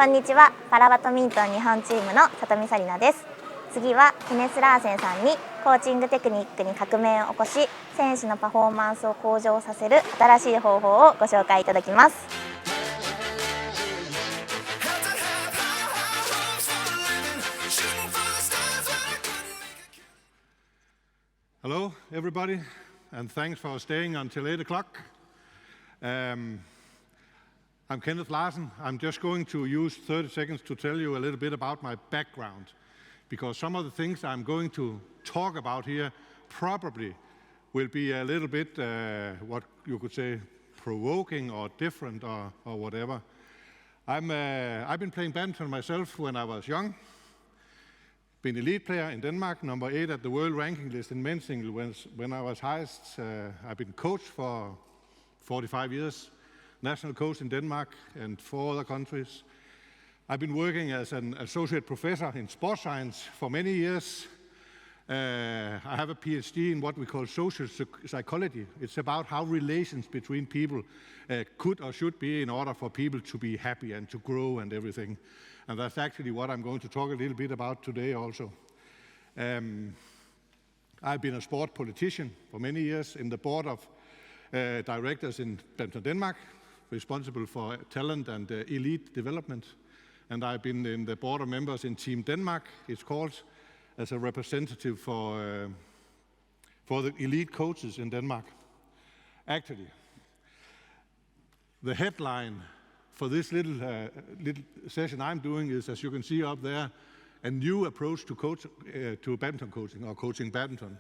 こんにちは。パラバドミントン日本チームのSatomiサリナです。次はケネス・ラーセンさんにコーチングテクニックに革命を起こし、選手のパフォーマンスを向上させる新しい方法をご紹介いただきます。Hello, everybody, and thanks for staying until 8 o'clock. I'm Kenneth Larsen. I'm just going to use 30 seconds to tell you a little bit about my background, because some of the things I'm going to talk about here probably will be a little bit, what you could say, provoking or different or whatever. I've been playing badminton myself when I was young. Been elite player in Denmark, number 8 at the world ranking list in men's singles when I was highest. I've been coach for 45 years, national coach in Denmark and 4 other countries. I've been working as an associate professor in sports science for many years. I have a PhD in what we call social psychology. It's about how relations between people could or should be in order for people to be happy and to grow and everything. And that's actually what I'm going to talk a little bit about today also. I've been a sport politician for many years in the board of directors in Badminton Denmark, responsible for talent and elite development. And I've been in the board of members in Team Denmark, it's called, as a representative for the elite coaches in Denmark. Actually, the headline for this little session I'm doing is, as you can see up there, a new approach to badminton coaching or coaching badminton.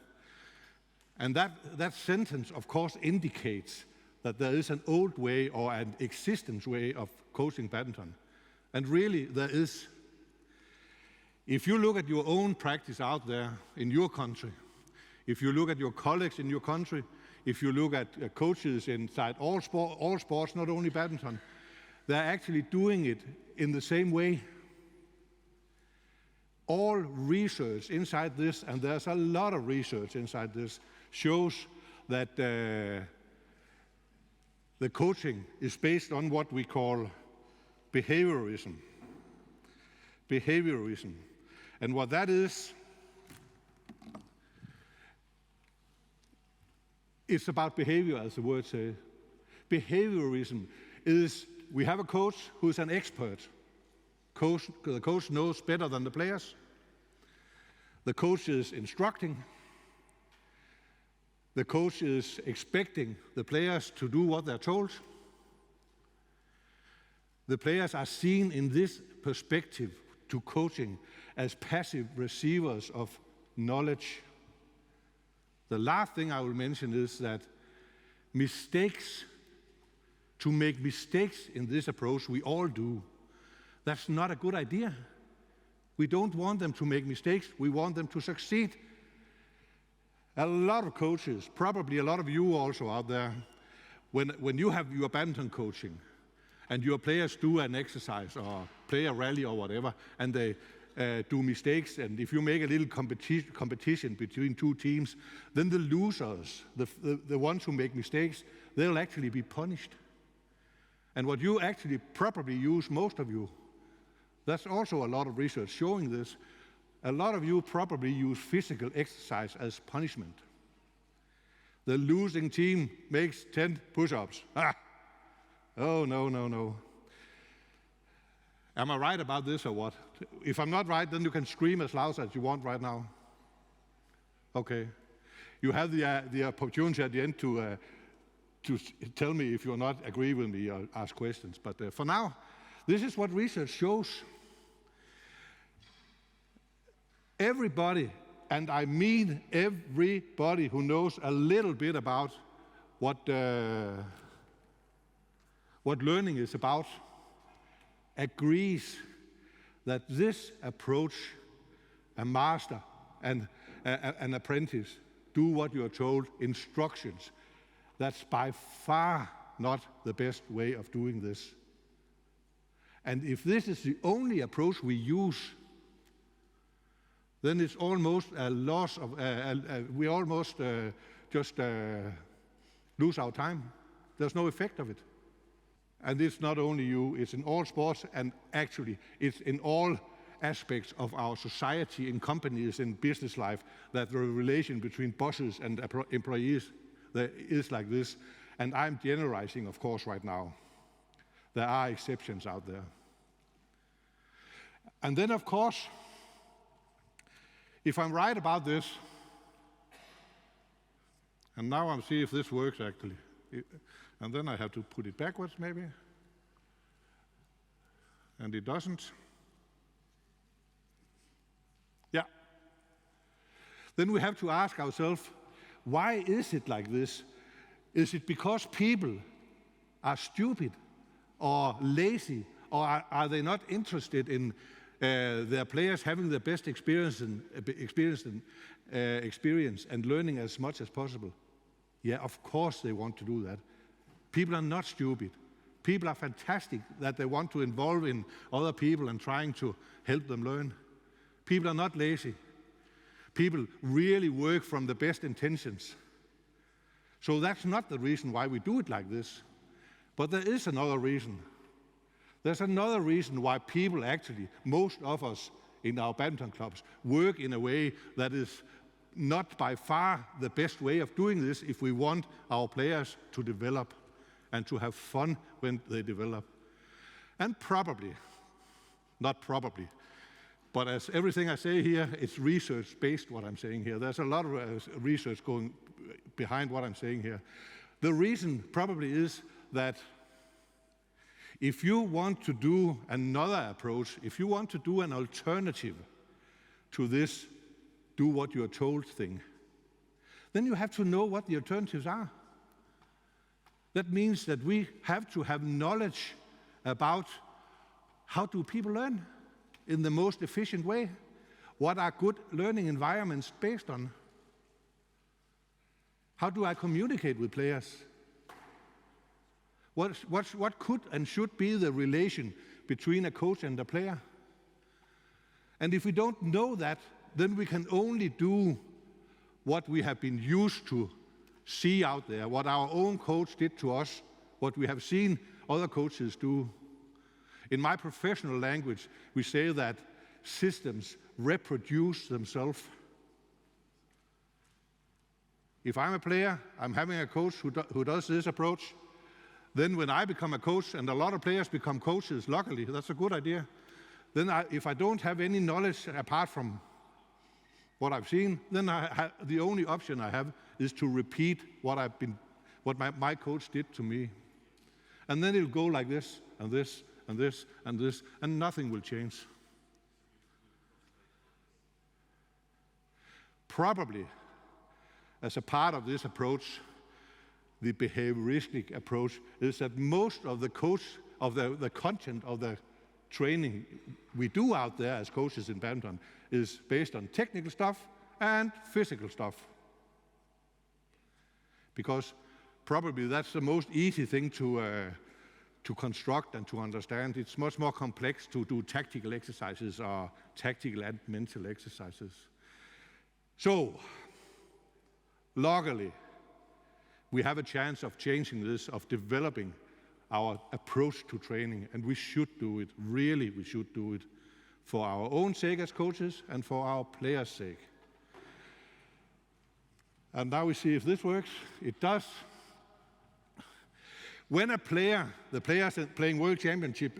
And that sentence, of course, indicates that there is an old way or an existence way of coaching badminton. And really, there is. If you look at your own practice out there in your country, if you look at your colleagues in your country, if you look at coaches inside all sports, not only badminton, they're actually doing it in the same way. All research inside this, and there's a lot of research inside this, shows that the coaching is based on what we call behaviorism. Behaviorism. And what that is, it's about behavior, as the word says. Behaviorism is, we have a coach who's an expert. The coach knows better than the players. The coach is instructing. The coach is expecting the players to do what they're told. The players are seen in this perspective to coaching as passive receivers of knowledge. The last thing I will mention is that to make mistakes in this approach, we all do. That's not a good idea. We don't want them to make mistakes. We want them to succeed. A lot of coaches, probably a lot of you also out there, when you have your badminton coaching and your players do an exercise or play a rally or whatever, and they do mistakes, and if you make a little competition between two teams, then the losers, the ones who make mistakes, they'll actually be punished. And what you actually probably use, most of you, that's also a lot of research showing this, a lot of you probably use physical exercise as punishment. The losing team makes 10 push-ups. Oh, no. Am I right about this or what? If I'm not right, then you can scream as loud as you want right now. Okay. You have the opportunity at the end to tell me if you're not agree with me or ask questions. But for now, this is what research shows. Everybody, and I mean everybody who knows a little bit about what learning is about, agrees that this approach, a master and an apprentice, do what you're told, instructions, that's by far not the best way of doing this. And if this is the only approach we use, then it's almost a loss of, we almost just lose our time. There's no effect of it. And it's not only you, it's in all sports, and actually it's in all aspects of our society, in companies, in business life, that the relation between bosses and employees is like this. And I'm generalizing, of course, right now. There are exceptions out there. And then, of course, if I'm right about this, and now I'll see if this works actually, and then I have to put it backwards maybe, and it doesn't. Yeah. Then we have to ask ourselves, why is it like this? Is it because people are stupid or lazy, or are they not interested in their players having the best experience and learning as much as possible? Yeah, of course they want to do that. People are not stupid. People are fantastic that they want to involve in other people and trying to help them learn. People are not lazy. People really work from the best intentions. So that's not the reason why we do it like this. But there is another reason. There's another reason why people actually, most of us in our badminton clubs, work in a way that is not by far the best way of doing this if we want our players to develop and to have fun when they develop. And probably, not probably, but as everything I say here, it's research-based what I'm saying here. There's a lot of research going behind what I'm saying here. The reason probably is that if you want to do another approach, if you want to do an alternative to this do what you're told thing, then you have to know what the alternatives are. That means that we have to have knowledge about how do people learn in the most efficient way. What are good learning environments based on? How do I communicate with players? What could and should be the relation between a coach and a player? And if we don't know that, then we can only do what we have been used to see out there, what our own coach did to us, what we have seen other coaches do. In my professional language, we say that systems reproduce themselves. If I'm a player, I'm having a coach who does this approach. Then when I become a coach, and a lot of players become coaches, luckily, that's a good idea, then if I don't have any knowledge apart from what I've seen, then the only option I have is to repeat what my coach did to me. And then it'll go like this, and this, and this, and this, and nothing will change. Probably, as a part of this approach, the behavioristic approach, is that most of the content of the training we do out there as coaches in badminton is based on technical stuff and physical stuff. Because probably that's the most easy thing to construct and to understand. It's much more complex to do tactical exercises or tactical and mental exercises. So, luckily, we have a chance of changing this, of developing our approach to training, and we should do it, really we should do it, for our own sake as coaches and for our players' sake. And now we see if this works. It does. When the players playing World Championship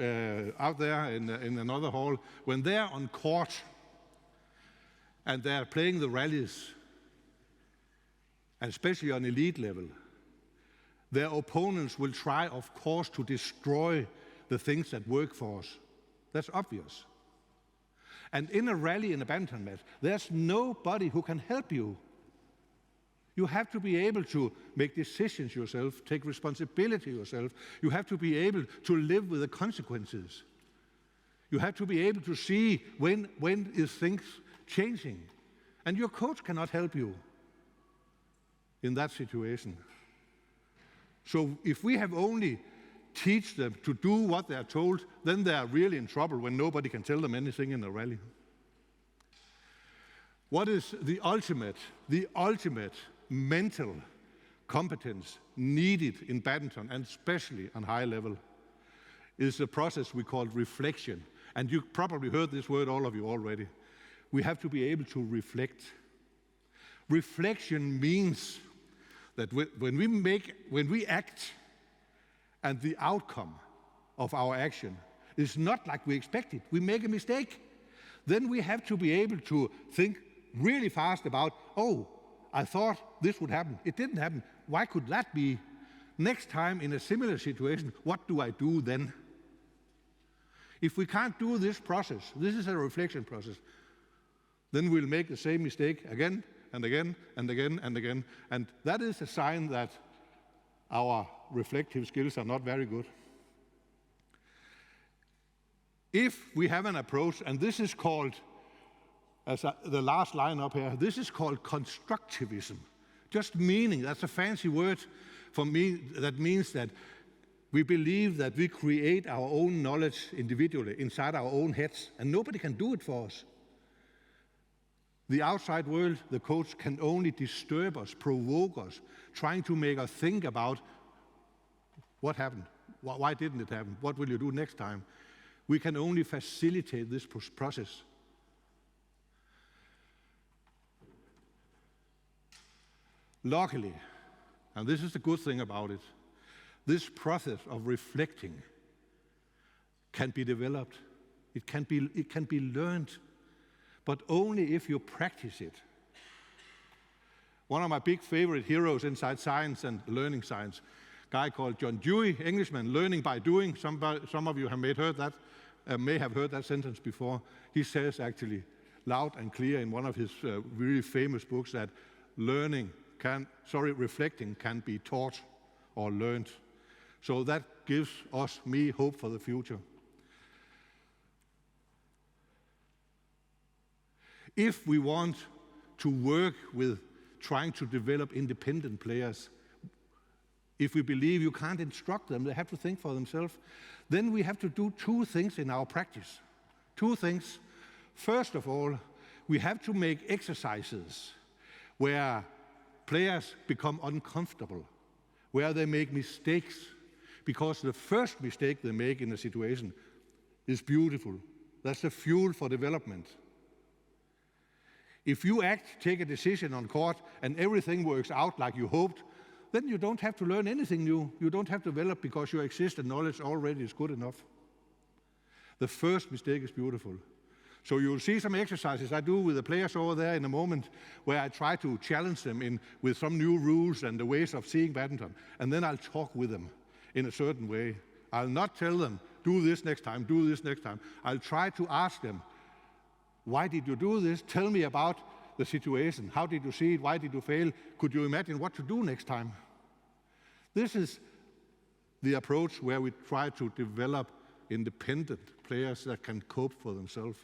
out there in another hall, when they're on court and they're playing the rallies, and especially on elite level, their opponents will try, of course, to destroy the things that work for us. That's obvious. And in a rally, in a badminton match, there's nobody who can help you. You have to be able to make decisions yourself, take responsibility yourself. You have to be able to live with the consequences. You have to be able to see when is things changing. And your coach cannot help you in that situation. So if we have only teach them to do what they are told, then they are really in trouble when nobody can tell them anything in a rally. What is the ultimate mental competence needed in badminton, and especially on high level? is a process we call reflection. And you probably heard this word, all of you already. We have to be able to reflect. Reflection means that when we act and the outcome of our action is not like we expected, we make a mistake, then we have to be able to think really fast about, oh, I thought this would happen. It didn't happen. Why could that be? Next time in a similar situation, what do I do then? If we can't do this process, this is a reflection process, then we'll make the same mistake again and again and again and again. And that is a sign that our reflective skills are not very good. If we have an approach, and this is called, the last line up here, this is called constructivism. Just meaning, that's a fancy word for me, that means that we believe that we create our own knowledge individually inside our own heads, and nobody can do it for us. The outside world, the coach, can only disturb us, provoke us, trying to make us think about what happened, why didn't it happen, what will you do next time. We can only facilitate this process. Luckily, and this is the good thing about it, this process of reflecting can be developed. It can be learned, but only if you practice it. One of my big favorite heroes inside science and learning science, a guy called John Dewey, Englishman, learning by doing. Some of you may have heard that sentence before. He says actually loud and clear in one of his really famous books that reflecting can be taught or learned. So that gives me hope for the future. If we want to work with trying to develop independent players, if we believe you can't instruct them, they have to think for themselves, then we have to do two things in our practice. Two things. First of all, we have to make exercises where players become uncomfortable, where they make mistakes, because the first mistake they make in a situation is beautiful. That's the fuel for development. If you take a decision on court, and everything works out like you hoped, then you don't have to learn anything new. You don't have to develop because your existing knowledge already is good enough. The first mistake is beautiful. So you'll see some exercises I do with the players over there in a moment where I try to challenge them with some new rules and the ways of seeing badminton. And then I'll talk with them in a certain way. I'll not tell them, do this next time, do this next time. I'll try to ask them, why did you do this? Tell me about the situation. How did you see it? Why did you fail? Could you imagine what to do next time? This is the approach where we try to develop independent players that can cope for themselves.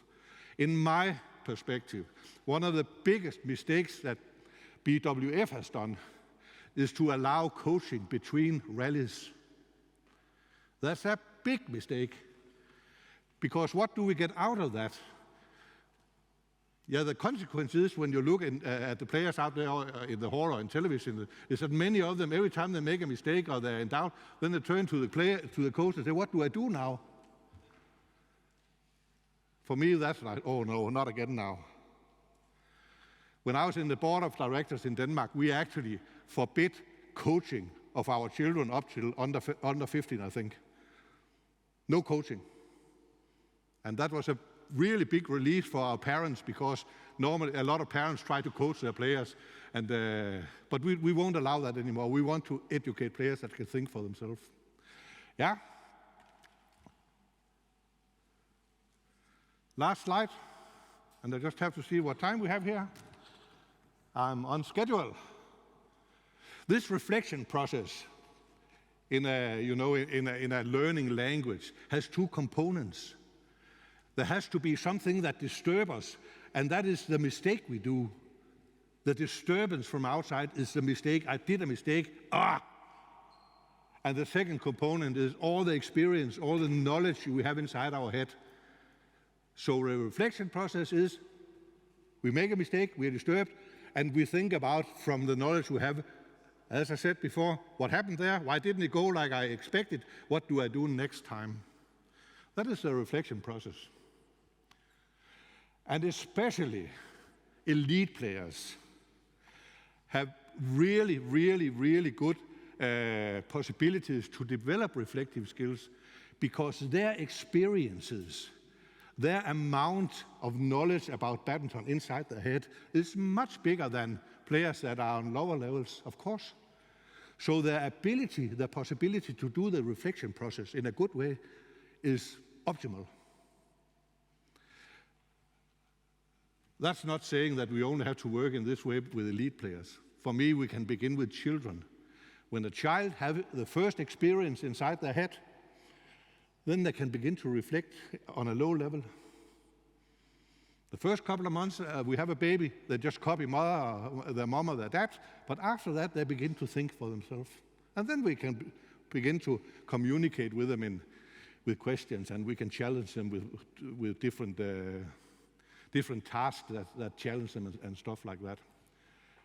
In my perspective, one of the biggest mistakes that BWF has done is to allow coaching between rallies. That's a big mistake, because what do we get out of that? Yeah, the consequence is when you look at the players out there in the hall or in television, is that many of them, every time they make a mistake or they're in doubt, then they turn to the coach and say, what do I do now? For me, that's like, oh no, not again now. When I was in the board of directors in Denmark, we actually forbid coaching of our children up till under 15, I think. No coaching. And that was a really big relief for our parents, because normally a lot of parents try to coach their players, but we won't allow that anymore. We want to educate players that can think for themselves. Yeah? Last slide, and I just have to see what time we have here. I'm on schedule. This reflection process in a learning language has two components. There has to be something that disturbs us, and that is the mistake we do. The disturbance from outside is the mistake. I did a mistake. And the second component is all the experience, all the knowledge we have inside our head. So the reflection process is, we make a mistake, we are disturbed, and we think about, from the knowledge we have, as I said before, what happened there? Why didn't it go like I expected? What do I do next time? That is the reflection process. And especially elite players have really, really, really good possibilities to develop reflective skills because their experiences, their amount of knowledge about badminton inside their head is much bigger than players that are on lower levels, of course. So their ability, their possibility to do the reflection process in a good way is optimal. That's not saying that we only have to work in this way with elite players. For me, we can begin with children. When a child has the first experience inside their head, then they can begin to reflect on a low level. The first couple of months, we have a baby, they just copy their mom or their dad, but after that, they begin to think for themselves. And then we can begin to communicate with them with questions, and we can challenge them with different tasks that challenge them and stuff like that.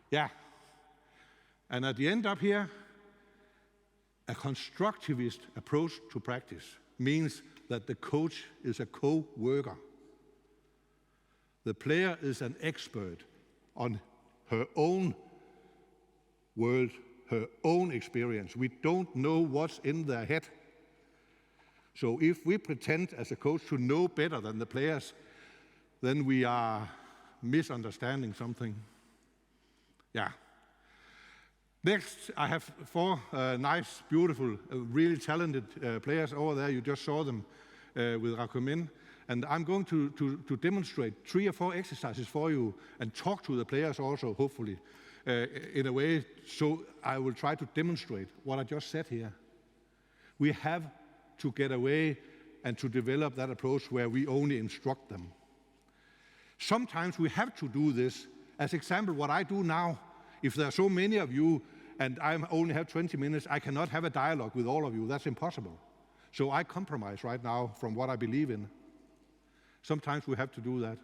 Yeah. And at the end up here, a constructivist approach to practice means that the coach is a co-worker. The player is an expert on her own world, her own experience. We don't know what's in their head. So if we pretend as a coach to know better than the players, then we are misunderstanding something. Yeah. Next, I have 4 nice, beautiful, really talented players over there. You just saw them with Rakumin. And I'm going to demonstrate 3 or 4 exercises for you and talk to the players also, hopefully, in a way. So I will try to demonstrate what I just said here. We have to get away and to develop that approach where we only instruct them. Sometimes we have to do this. As example, what I do now, if there are so many of you and I only have 20 minutes, I cannot have a dialogue with all of you. That's impossible. So I compromise right now from what I believe in. Sometimes we have to do that.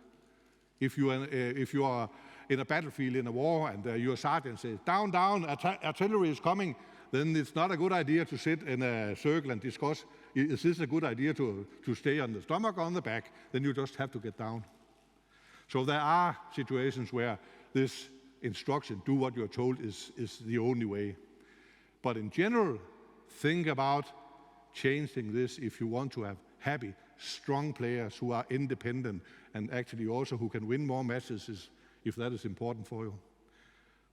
If you are in a battlefield in a war and your sergeant says, down, down, artillery is coming, then it's not a good idea to sit in a circle and discuss, is this a good idea to stay on the stomach or on the back? Then you just have to get down. So there are situations where this instruction, do what you're told, is the only way. But in general, think about changing this if you want to have happy, strong players who are independent and actually also who can win more matches if that is important for you.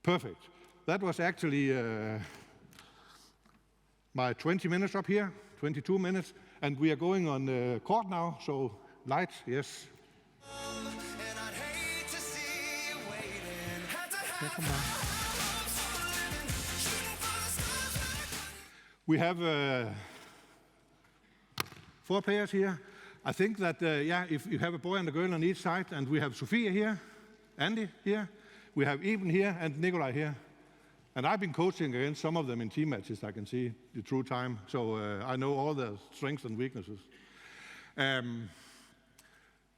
Perfect. That was actually my 20 minutes up here, 22 minutes, and we are going on court now, so lights, yes. Yeah, come on. We have 4 players here. I think that, if you have a boy and a girl on each side, and we have Sofia here, Andy here, we have Eben here, and Nikolai here. And I've been coaching against some of them in team matches, I can see, the true time. So I know all their strengths and weaknesses.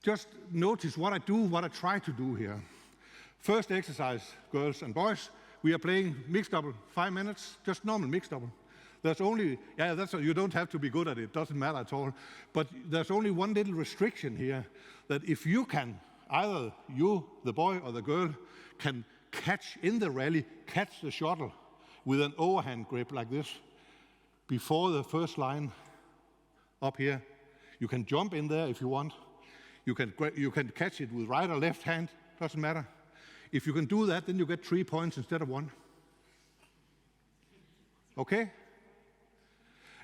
Just notice what I do, what I try to do here. First exercise, girls and boys, we are playing mixed double, 5 minutes, just normal mixed double. There's only, you don't have to be good at it, doesn't matter at all. But there's only one little restriction here, that if you can, either you, the boy or the girl, can catch in the rally, catch the shuttle with an overhand grip like this, before the first line up here. You can jump in there if you want. You can catch it with right or left hand, doesn't matter. If you can do that, then you get 3 points instead of 1. Okay?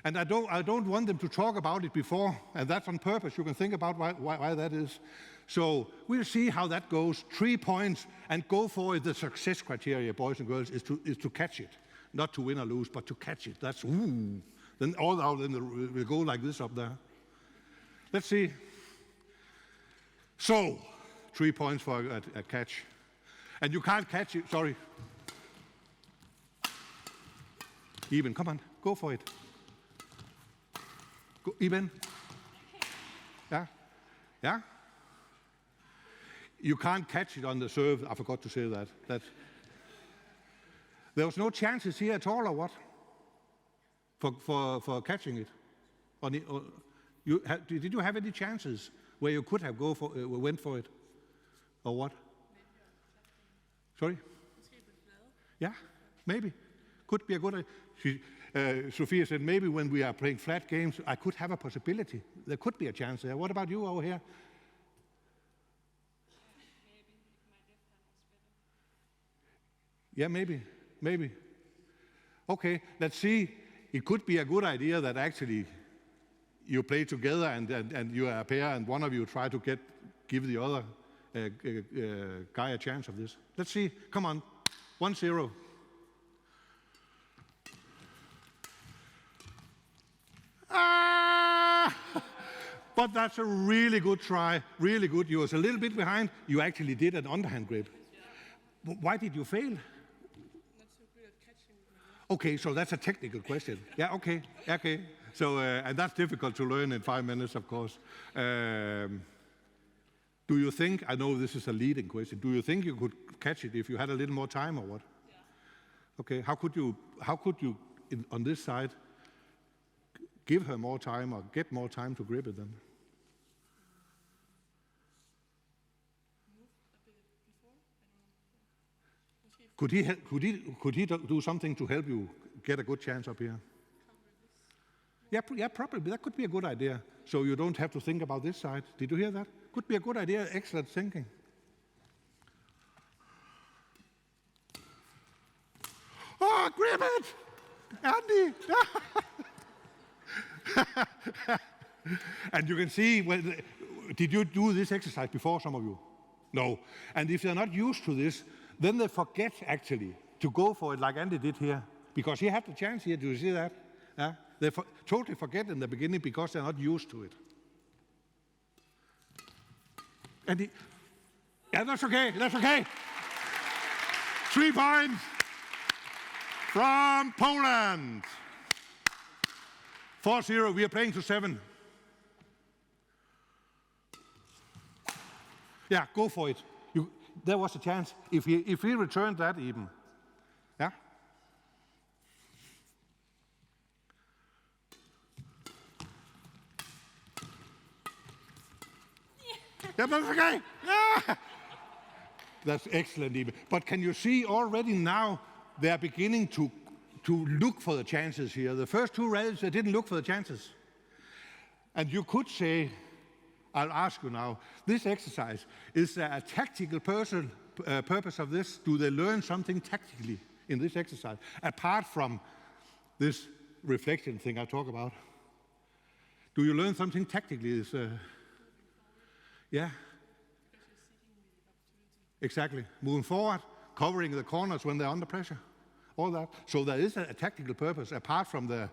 And I don't want them to talk about it before, and that's on purpose. You can think about why that is. So we'll see how that goes. 3 points, and go for it. The success criteria, boys and girls, is to catch it. Not to win or lose, but to catch it. That's, ooh. Then all out will go like this up there. Let's see. So, 3 points for a catch. And you can't catch it, sorry. Eben, come on, go for it. Go, Eben. Yeah? Yeah? You can't catch it on the serve. I forgot to say that. There was no chances here at all, or what? For catching it? Did you have any chances where you could have went for it? Or what? Sorry? Yeah, maybe. Could be a good idea. Sophia said, maybe when we are playing flat games, I could have a possibility. There could be a chance there. What about you over here? Yeah, maybe. Okay, let's see. It could be a good idea that actually you play together and you are a pair and one of you try to give the other guy a chance of this. Let's see. Come on. 1-0. But that's a really good try. Really good. You was a little bit behind. You actually did an underhand grip. Why did you fail? Okay, so that's a technical question. Yeah, okay. So, and that's difficult to learn in 5 minutes, of course. Do you think, I know this is a leading question, do you think you could catch it if you had a little more time or what? Yeah. Okay, how could you on this side, give her more time or get more time to grip it then? Could he do something to help you get a good chance up here? Yeah, probably. That could be a good idea. So you don't have to think about this side. Did you hear that? Could be a good idea. Excellent thinking. Oh, grip it! Andy! And you can see, did you do this exercise before, some of you? No. And if they're not used to this, then they forget actually to go for it like Andy did here. Because he had the chance here, do you see that? Yeah? They totally forget in the beginning because they're not used to it. And yeah, that's okay. 3 points from Poland. 4-0, we are playing to 7. Yeah, go for it. There was a chance if he returned that even. Yeah? Yeah, that's okay. Yeah. That's excellent even. But can you see already now they are beginning to look for the chances here. The first 2 rallies, they didn't look for the chances. And you could say, I'll ask you now, this exercise, is there a tactical purpose of this? Do they learn something tactically in this exercise, apart from this reflection thing I talk about? Do you learn something tactically? Yeah? Exactly. Moving forward, covering the corners when they're under pressure, all that. So there is a tactical purpose, apart from the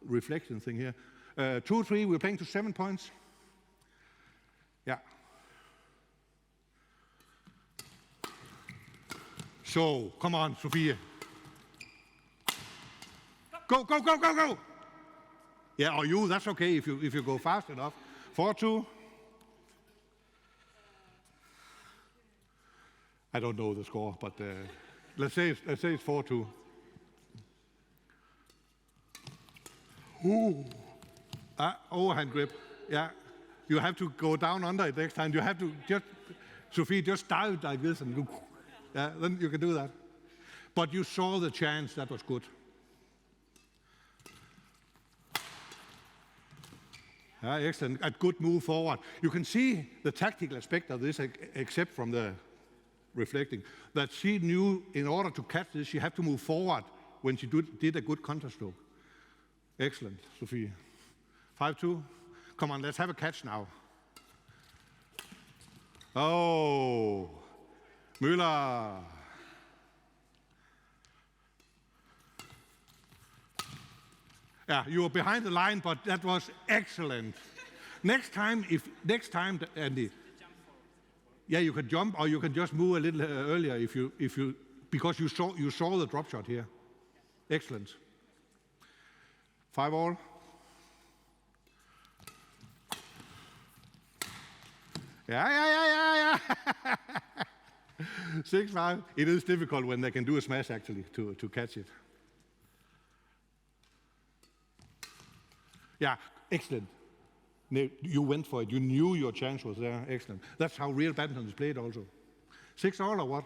reflection thing here. 2-3, we're playing to 7 points. Yeah. So, come on, Sophia. Go. Yeah, or you, that's okay if you go fast enough. 4-2. I don't know the score, but let's say it's 4-2. Ooh. Overhand grip. Yeah. You have to go down under it next time. You have to Sophie, just dive like this and look. Yeah, then you can do that. But you saw the chance, that was good. Yeah, excellent. A good move forward. You can see the tactical aspect of this, except from the reflecting, that she knew in order to catch this, she had to move forward when she did a good counterstroke. Excellent, Sophie. 5-2. Come on, let's have a catch now. Oh, Müller. Yeah, you were behind the line, but that was excellent. Next time, Andy. Yeah, you can jump, or you can just move a little earlier because you saw the drop shot here. Excellent. 5-all. Yeah. 6-5. It is difficult when they can do a smash actually to catch it. Yeah, excellent. You went for it. You knew your chance was there. Excellent. That's how real badminton is played also. 6-all or what?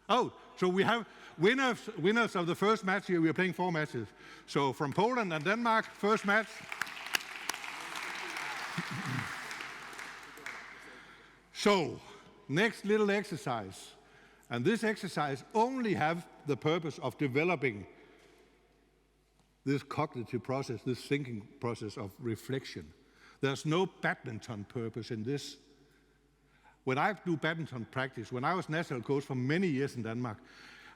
Oh, so we have winners of the first match here. We are playing 4 matches. So from Poland and Denmark, first match. So, next little exercise. And this exercise only have the purpose of developing this cognitive process, this thinking process of reflection. There's no badminton purpose in this. When I do badminton practice, when I was national coach for many years in Denmark,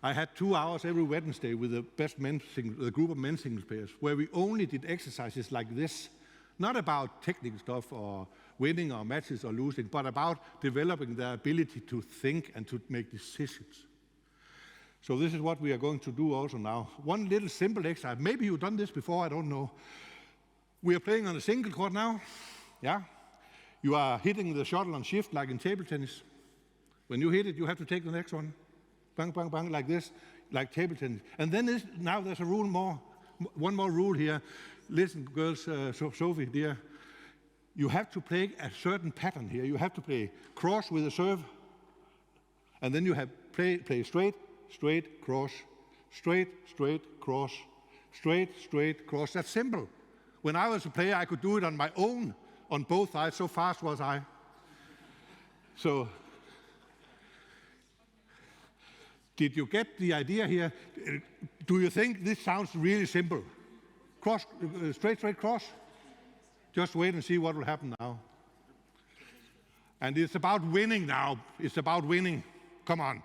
I had 2 hours every Wednesday with the group of men's singles players, where we only did exercises like this, not about technical stuff or winning or matches or losing, but about developing their ability to think and to make decisions. So this is what we are going to do also now. One little simple exercise. Maybe you've done this before, I don't know. We are playing on a single court now. Yeah. You are hitting the shuttle on shift like in table tennis. When you hit it, you have to take the next one. Bang, bang, bang, like this, like table tennis. And then now there's a rule more. One more rule here. Listen, girls, Sophie, dear. You have to play a certain pattern here. You have to play cross with a serve. And then you have play straight, straight, cross, straight, straight, cross, straight, straight, cross. That's simple. When I was a player, I could do it on my own, on both sides. So fast was I. So, did you get the idea here? Do you think this sounds really simple? Cross, straight, straight, cross? Just wait and see what will happen now. And it's about winning now. It's about winning. Come on.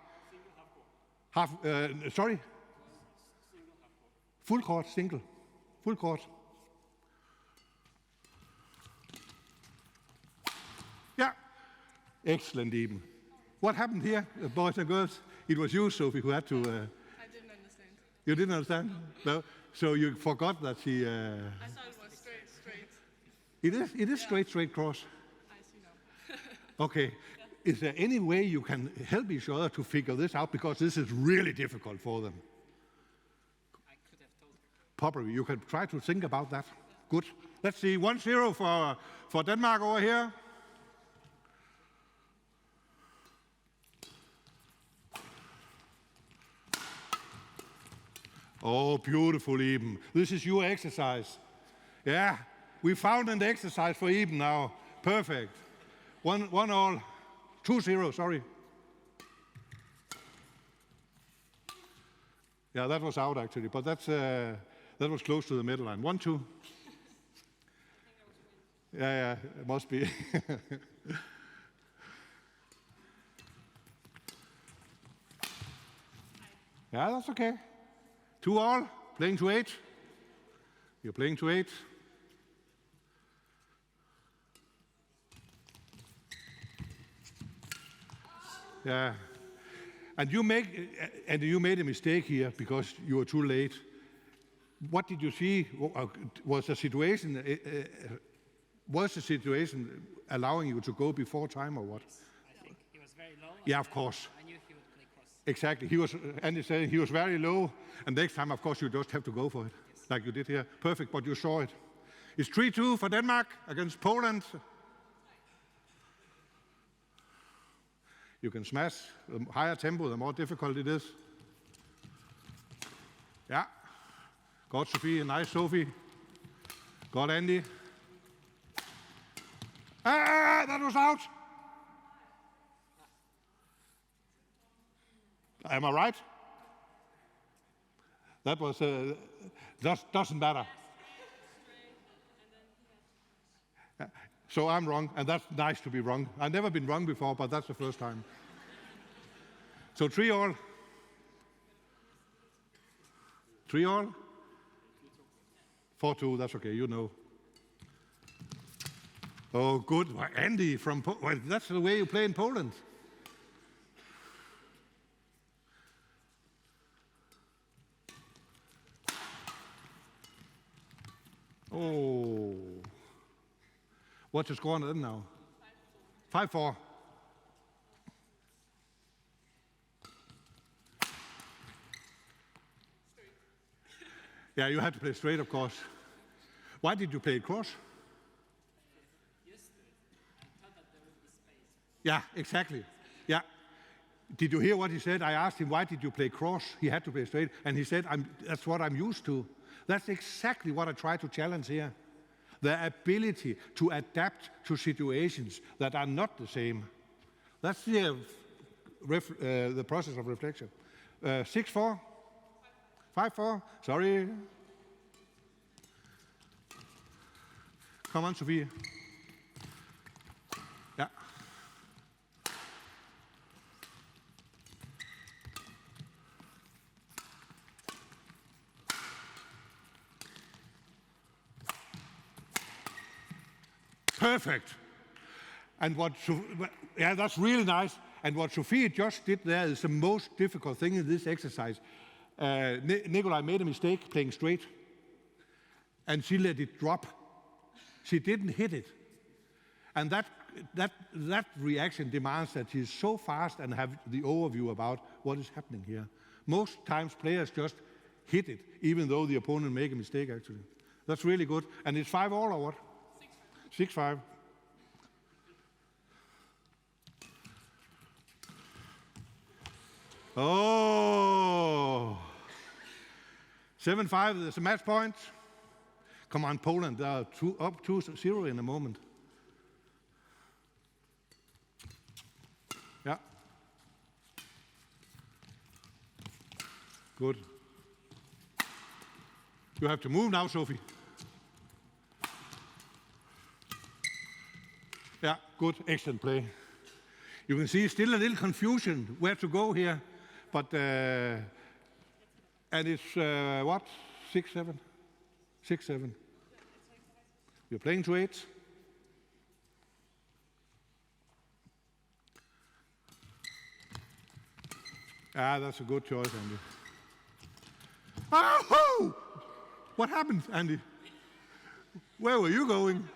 Sorry? Full court, single. Full court. Yeah. Excellent, even. What happened here, boys and girls? It was you, Sophie, who had to... I didn't understand. You didn't understand? No? So you forgot that she... I thought it was straight, straight. It is straight, straight cross. I see now. Okay. Is there any way you can help each other to figure this out? Because this is really difficult for them. I could have told you. Probably. You can try to think about that. Good. Let's see. 1-0 for Denmark over here. Oh, beautiful, Eben. This is your exercise. Yeah, we found an exercise for Eben now. Perfect. 1-all. 2-0, sorry. Yeah, that was out actually, but that was close to the middle line. 1-2. Yeah, it must be. Yeah, that's okay. 2-all, playing to 8. You're playing to 8. Yeah, and you made a mistake here because you were too late. What did you see? Was the situation allowing you to go before time or what? I think he was very low. Yeah, of course. I knew he would play cross. Exactly. Andy said he was very low, and next time, of course, you just have to go for it, like you did here. Perfect, but you saw it. It's 3-2 for Denmark against Poland. You can smash. The higher tempo, the more difficult it is. Yeah. Got Sophie, nice Sophie. Got Andy. That was out. Am I right? That was, doesn't matter. So I'm wrong, and that's nice to be wrong. I've never been wrong before, but that's the first time. So 3-all. 3-all? 4-2, that's okay, you know. Oh, good. Andy from well, that's the way you play in Poland. Oh. What's the score on it now? 5-4. Yeah, you had to play straight, of course. Why did you play cross? Yeah, exactly. Yeah. Did you hear what he said? I asked him, why did you play cross? He had to play straight. And he said, that's what I'm used to. That's exactly what I try to challenge here. The ability to adapt to situations that are not the same. That's the process of reflection. 6-4? 5-4? Sorry. Come on, Sophie. Yeah. Perfect. And yeah, that's really nice. And what Sophie just did there is the most difficult thing in this exercise. Nikolai made a mistake playing straight, and she let it drop. She didn't hit it. And that reaction demands that she's so fast and have the overview about what is happening here. Most times players just hit it, even though the opponent make a mistake, actually. That's really good. And it's 5-all or what? 6-5. Oh. 7-5, there's a match point. Come on, Poland, they are up 2-0 in a moment. Yeah. Good. You have to move now, Sophie. Yeah, good, excellent play. You can see still a little confusion where to go here, but and it's what? 6-7? 6-7. You're playing to 8. Ah, that's a good choice, Andy. Oh! What happened, Andy? Where were you going?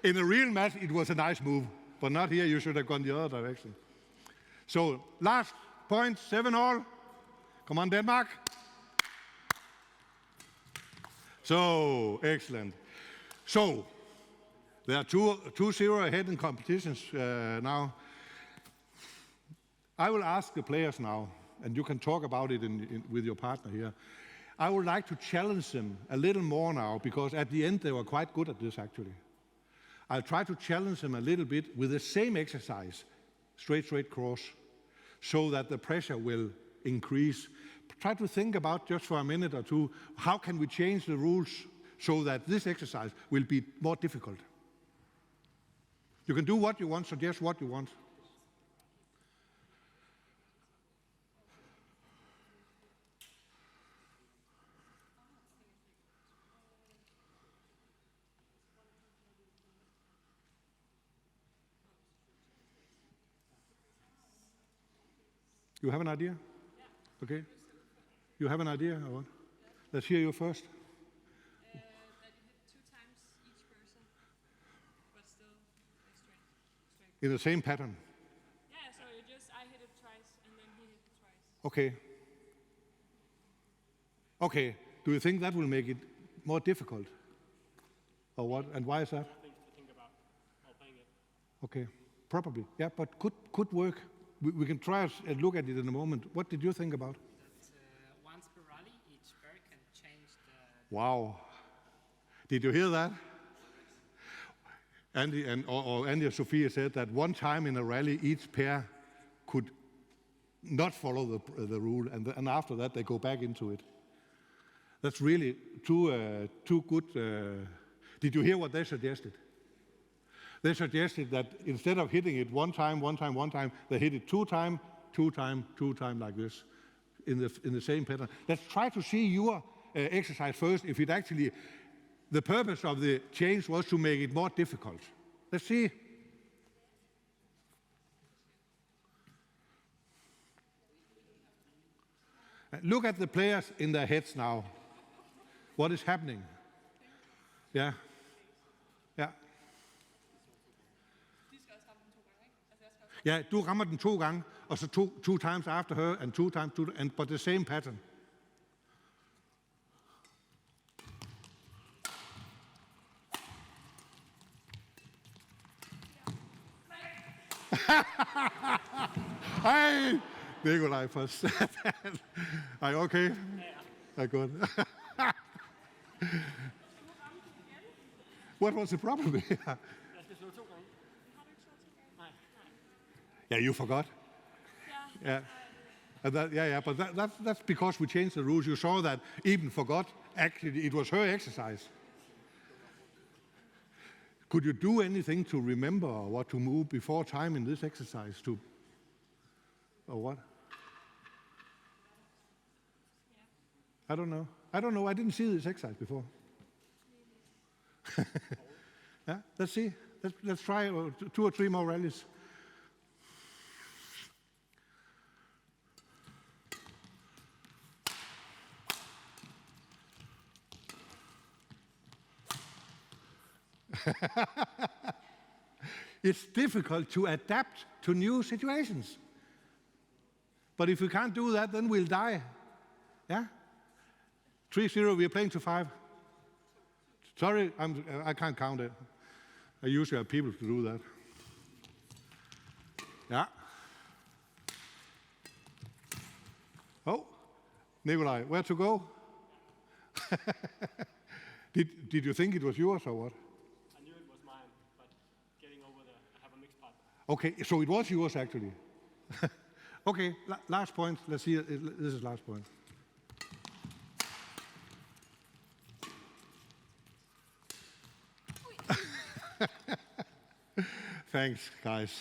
In a real match, it was a nice move, but not here. You should have gone the other direction. So, last point, 7-all. Come on, Denmark. So, excellent. So, there are 2-0 ahead in competitions now. I will ask the players now, and you can talk about it with your partner here. I would like to challenge them a little more now, because at the end they were quite good at this, actually. I'll try to challenge them a little bit with the same exercise, straight cross, so that the pressure will increase. Try to think about, just for a minute or two, how can we change the rules so that this exercise will be more difficult? You can do what you want, suggest what you want. You have an idea? Yeah. Okay. You have an idea or what? Yeah. Let's hear you first. That you hit 2 times each person, but still straight. In the same pattern? Yeah, so I hit it twice, and then he hit it twice. Okay. Okay. Do you think that will make it more difficult? Or what? And why is that? Things to think about while playing it. Okay. Probably. Yeah, but could work. We can try and look at it in a moment. What did you think about? That once per rally, each pair can change the... Wow. Did you hear that? Andy Andy and Sophia said that one time in a rally, each pair could not follow the rule, and after that they go back into it. That's really too good. Did you hear what they suggested? They suggested that instead of hitting it one time, they hit it 2 times, 2 times, 2 times like this, in the same pattern. Let's try to see your exercise first, if it actually, the purpose of the change was to make it more difficult. Let's see. Look at the players in their heads now. What is happening? Yeah. Yeah. Ja, du rammer den 2 gange, og så 2 times after her, and 2 times, but the same pattern. Hey, Nikolaj, for satan. Are you okay? Yeah. Good. What was the problem here? Yeah, you forgot. Yeah. But that's because we changed the rules. You saw that Eben forgot. Actually, it was her exercise. Could you do anything to remember what to move before time in this exercise to, or what? I don't know. I didn't see this exercise before. Yeah, let's see. Let's try 2 or 3 more rallies. It's difficult to adapt to new situations. But if we can't do that, then we'll die. Yeah? 3-0, we are playing to 5. Sorry, I can't count it. I usually have people to do that. Yeah. Oh, Nikolaj, where to go? Did you think it was yours or what? I knew it was mine, but getting over there, I have a mixed partner. Okay, so it was yours actually. Okay, last point. Let's see. This is last point. Thanks, guys.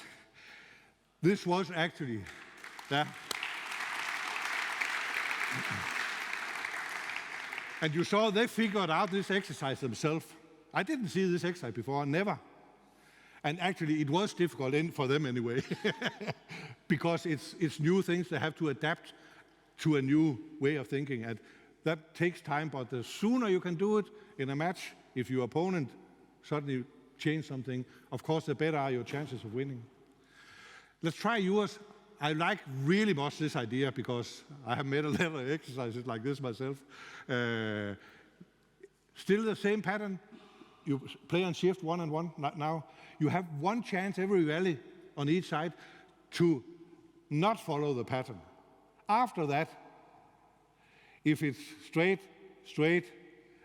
This was actually, yeah. And you saw they figured out this exercise themselves. I didn't see this exercise before, never. And actually, it was difficult for them anyway, because it's new things they have to adapt to a new way of thinking. And that takes time, but the sooner you can do it in a match, if your opponent suddenly change something, of course, the better are your chances of winning. Let's try yours. I like really much this idea because I have made a lot of exercises like this myself. Still the same pattern. You play on shift 1 and 1 now. You have one chance every rally on each side to not follow the pattern. After that, if it's straight,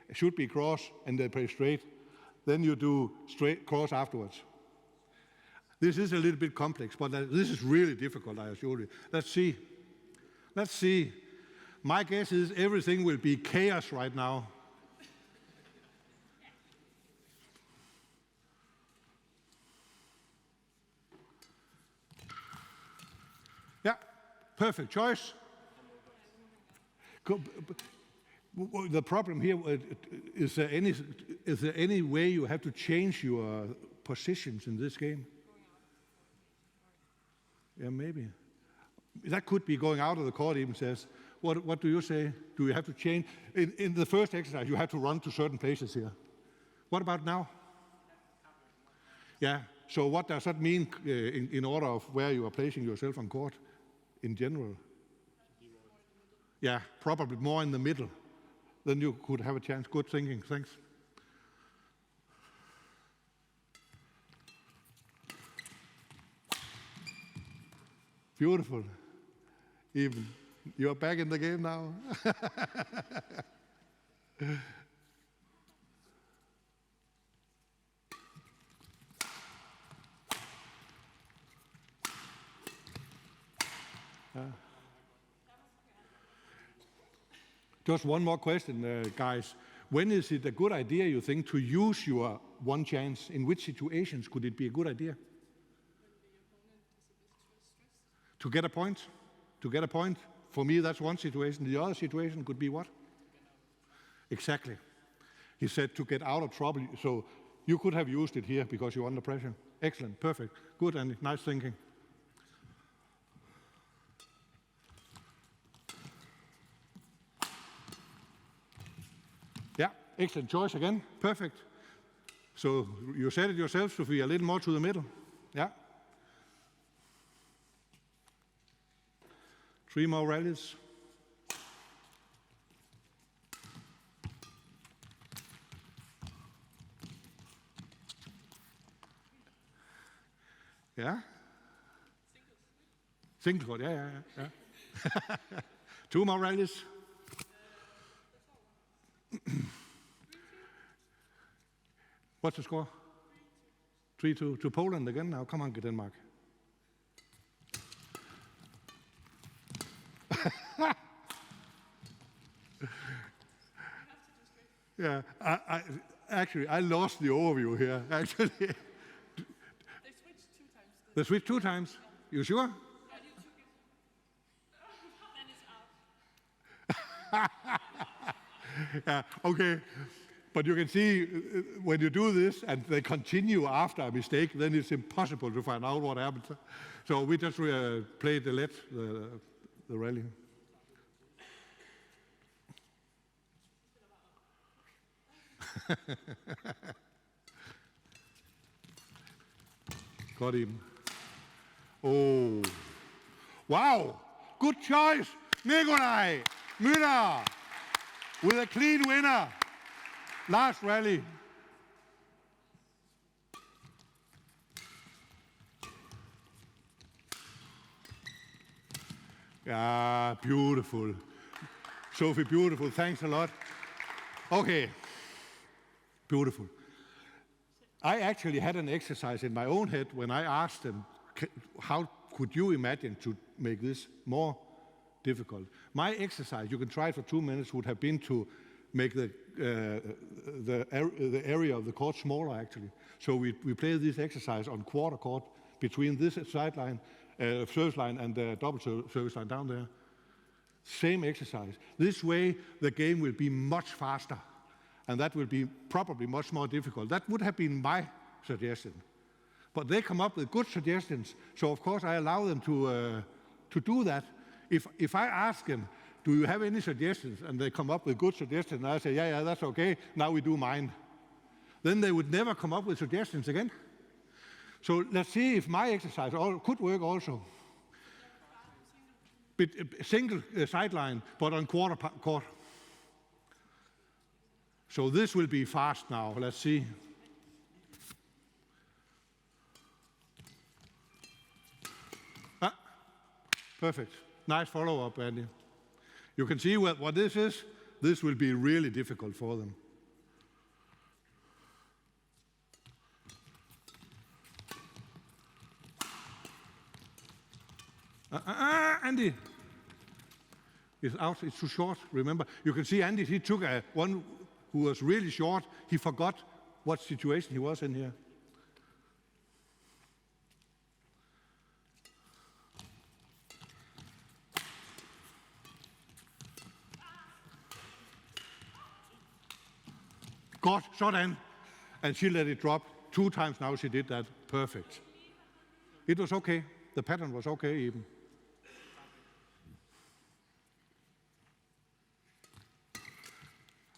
it should be cross, and they play straight, then you do straight cross afterwards. This is a little bit complex, but this is really difficult, I assure you. Let's see. Let's see. My guess is everything will be chaos right now. Yeah, perfect choice. The problem here is there any way you have to change your positions in this game? Yeah, maybe. That could be going out of the court, even says. What do you say? Do you have to change? In the first exercise, you have to run to certain places here. What about now? Yeah, so what does that mean in order of where you are placing yourself on court in general? Yeah, probably more in the middle. Then you could have a chance. Good thinking, thanks. Beautiful. Even you're back in the game now. Just one more question, guys. When is it a good idea, you think, to use your one chance? In which situations could it be a good idea? To get a point? To get a point? For me, that's one situation. The other situation could be what? Exactly. He said to get out of trouble. So you could have used it here because you're under pressure. Excellent, perfect, good, and nice thinking. Yeah, excellent choice again, perfect. So you said it yourself, Sophie, a little more to the middle. Yeah. 3 more rallies. Yeah. Single court, yeah. 2 more rallies. What's the score? 3-2 to Poland again now. Come on, Denmark. Yeah, I lost the overview here, actually. They switched 2 times. They switched 2 times? You sure? Yeah, you took it. Then it's out. Yeah, okay. But you can see when you do this and they continue after a mistake, then it's impossible to find out what happened. So we just played the rally. Got him. Oh, wow, good choice, Nikolaj Müller with a clean winner. Last rally. Yeah, beautiful. Sophie, beautiful. Thanks a lot. Okay. Beautiful. I actually had an exercise in my own head when I asked them, how could you imagine to make this more difficult? My exercise, you can try it for 2 minutes, would have been to make the area of the court smaller, actually. So we play this exercise on quarter court between this sideline, service line, and the double service line down there. Same exercise. This way, the game will be much faster, and that will be probably much more difficult. That would have been my suggestion. But they come up with good suggestions, so of course I allow them to do that. If I ask them, do you have any suggestions, and they come up with good suggestions, and I say, yeah, that's okay, now we do mine. Then they would never come up with suggestions again. So let's see if my exercise could work also. Single sideline, but on quarter court. So this will be fast now. Let's see. Perfect. Nice follow-up, Andy. You can see what this is. This will be really difficult for them. Andy. It's out, it's too short, remember? You can see Andy, he took one who was really short. He forgot what situation he was in here. Godt, sådan. And she let it drop 2 times now. She did that perfect. It was okay. The pattern was okay even.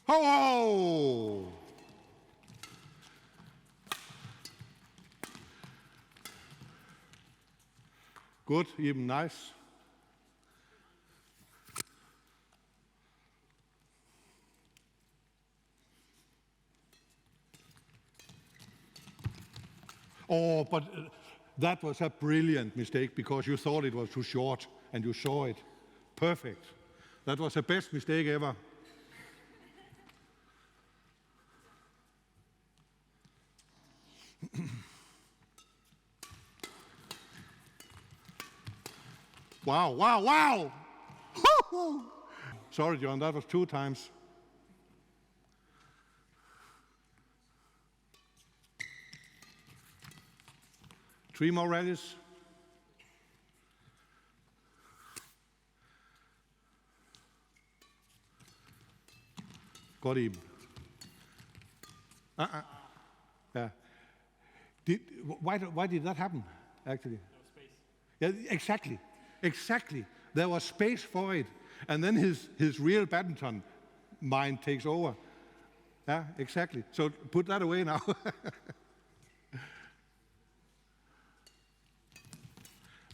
Oh! Good, even nice. Oh, but that was a brilliant mistake because you thought it was too short and you saw it. Perfect. That was the best mistake ever. Wow, wow, wow! Sorry, John, that was 2 times. Three more rallies. Got him. Yeah. Why did that happen, actually? No space. Yeah, exactly. There was space for it. And then his real badminton mind takes over. Yeah, exactly. So put that away now.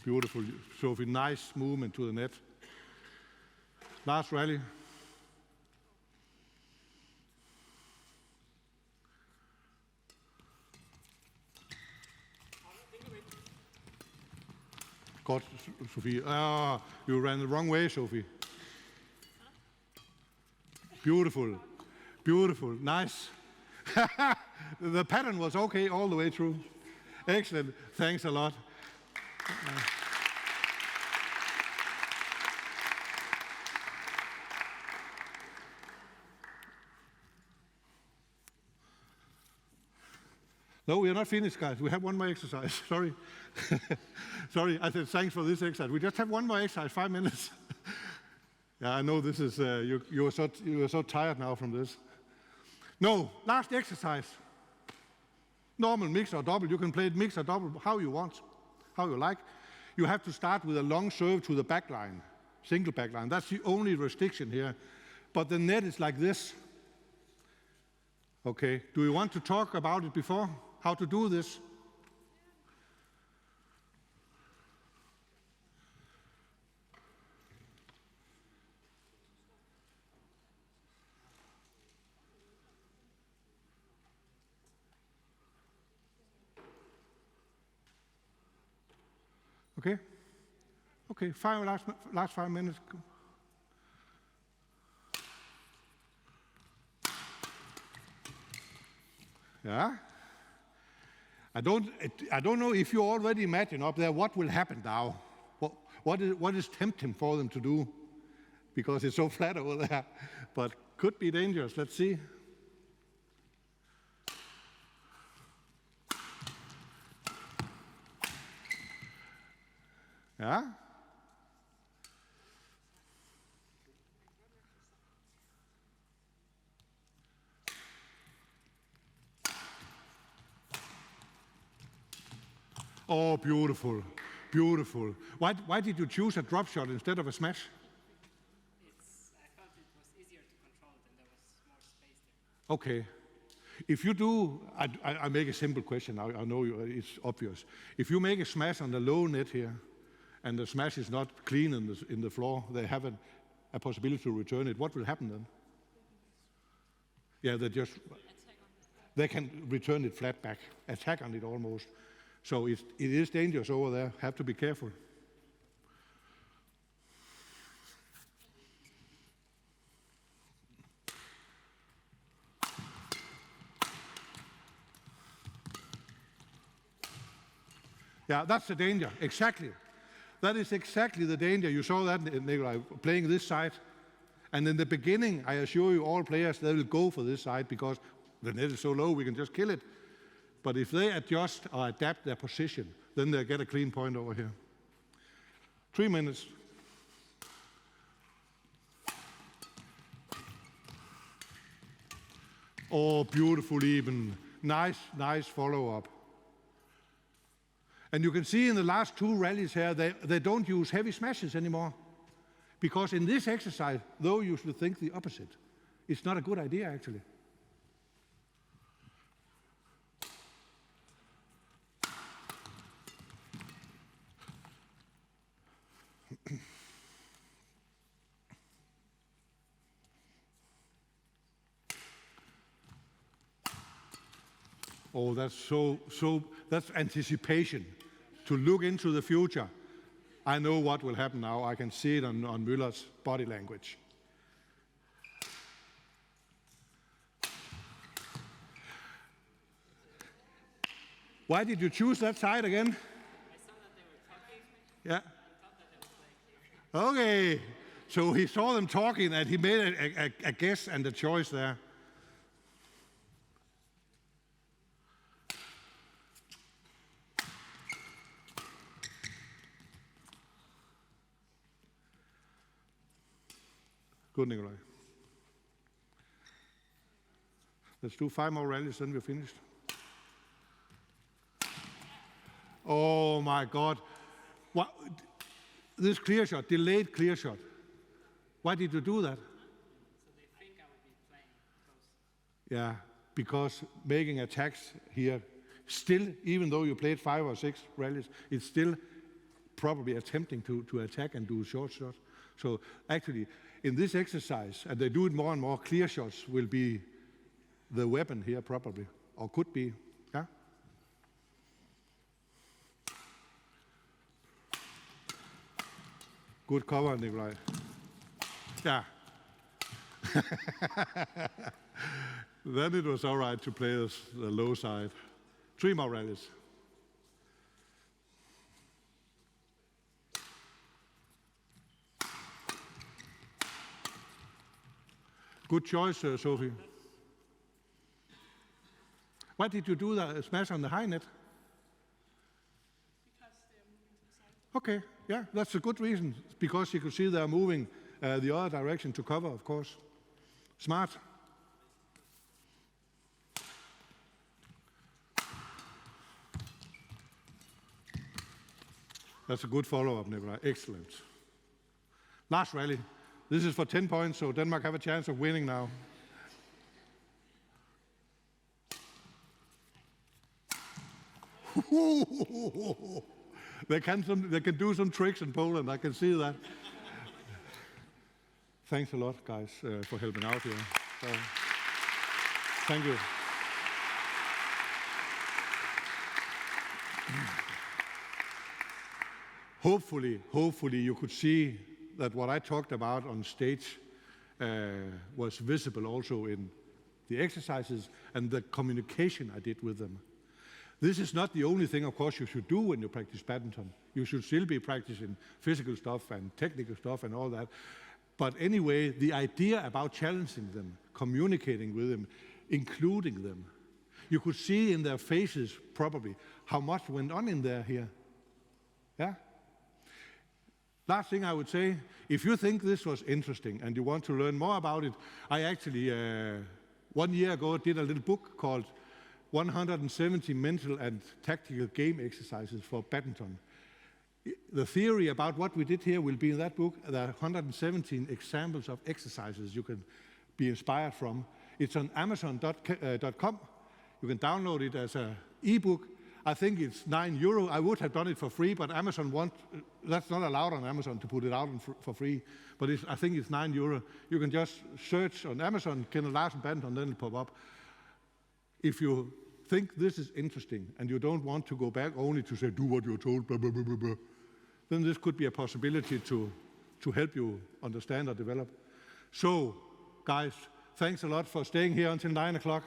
Beautiful, Sophie. Nice movement to the net. Last rally. God, Sophie. You ran the wrong way, Sophie. Beautiful. Beautiful. Nice. The pattern was okay all the way through. Excellent. Thanks a lot. No, we are not finished, guys. We have one more exercise. Sorry. Sorry, I said thanks for this exercise. We just have one more exercise, 5 minutes. Yeah, I know this is, you are so tired now from this. No, last exercise. Normal mix or double. You can play it mix or double how you want, how you like. You have to start with a long serve to the back line, single back line. That's the only restriction here. But the net is like this. Okay, do you want to talk about it before? How to do this? Okay? Okay, last 5 minutes. Yeah? I don't know if you already imagine up there what will happen now. What is tempting for them to do? Because it's so flat over there. But could be dangerous. Let's see. Yeah? Oh, beautiful, beautiful. Why did you choose a drop shot instead of a smash? I felt it was easier to control and there was more space there. Okay. If you do, I make a simple question. I know it's obvious. If you make a smash on the low net here, and the smash is not clean in the floor, they have a possibility to return it. What will happen then? Yeah, they can return it flat back, attack on it almost. So it is dangerous over there. Have to be careful. Yeah, that's the danger, exactly. That is exactly the danger. You saw that, Nikolai, playing this side. And in the beginning, I assure you, all players, they will go for this side because the net is so low, we can just kill it. But if they adjust or adapt their position, then they get a clean point over here. 3 minutes. Oh, beautiful even. Nice follow-up. And you can see in the last 2 rallies here, they don't use heavy smashes anymore. Because in this exercise, though you should think the opposite, it's not a good idea, actually. Oh, that's anticipation. To look into the future. I know what will happen now. I can see it on Müller's body language. Why did you choose that side again? I saw that they were talking. Yeah. I thought that they were playing here. Okay. So he saw them talking and he made a guess and a choice there. Good, Nikolai. Let's do 5 more rallies, then we're finished. Oh my God. What? This clear shot, delayed clear shot. Why did you do that? So they think I would be playing close. Yeah, because making attacks here, still, even though you played 5 or 6 rallies, it's still probably attempting to attack and do short shots. So actually, in this exercise, and they do it more and more, clear shots will be the weapon here probably, or could be, yeah? Good cover, Nikolai. Yeah. Then it was all right to play the low side. 3 more rallies. Good choice, Sophie. Why did you do that smash on the high net? Because they're moving to the side. Okay, yeah, that's a good reason. Because you could see they're moving the other direction to cover, of course. Smart. That's a good follow-up, Nikolai. Excellent. Last rally. This is for 10 points, so Denmark have a chance of winning now. They can do some tricks in Poland, I can see that. Thanks a lot, guys, for helping out here. So, thank you. Hopefully you could see that what I talked about on stage was visible also in the exercises and the communication I did with them. This is not the only thing, of course, you should do when you practice badminton. You should still be practicing physical stuff and technical stuff and all that. But anyway, the idea about challenging them, communicating with them, including them, you could see in their faces probably how much went on in there here. Yeah? Last thing I would say, if you think this was interesting and you want to learn more about it, I actually, 1 year ago, did a little book called 170 Mental and Tactical Game Exercises for Badminton. The theory about what we did here will be in that book. There are 117 examples of exercises you can be inspired from. It's on Amazon.com. You can download it as an ebook. I think it's €9. I would have done it for free, but Amazon that's not allowed on Amazon to put it out for free. But I think it's €9. You can just search on Amazon, Kenneth Larsen Badminton, then it'll pop up. If you think this is interesting and you don't want to go back only to say, do what you're told, blah, blah, blah, blah, blah, then this could be a possibility to help you understand or develop. So, guys, thanks a lot for staying here until 9 o'clock.